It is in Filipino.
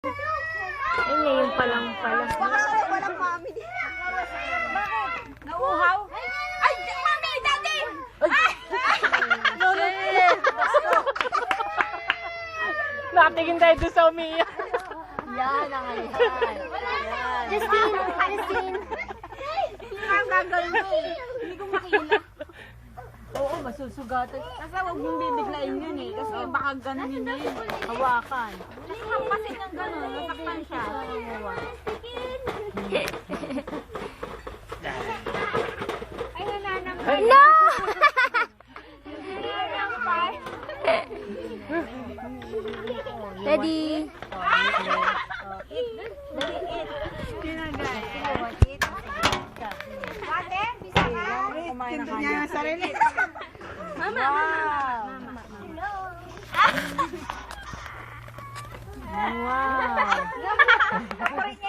Ay, ngayon pa lang pala. Baka walang mami. Bakit? Nauuhaw? Ay, mami, daddy! Ay! Nakatingin tayo doon sa umiiyak. Yan ang ayan. Justine! Justine! Ang gagawin mo. Hindi ko makita. Oo, masusugatan. Kasi huwag mong bibiglain yun eh. Kasi baka ganun yun eh. Hawakan. Kasi hampasin ng ganun. Nasaktan siya. Ay, nananampay. No! Nananampay. Daddy! Ate, bisa ka? Kumain na kanya. Sarili. Mama, mama. Wow!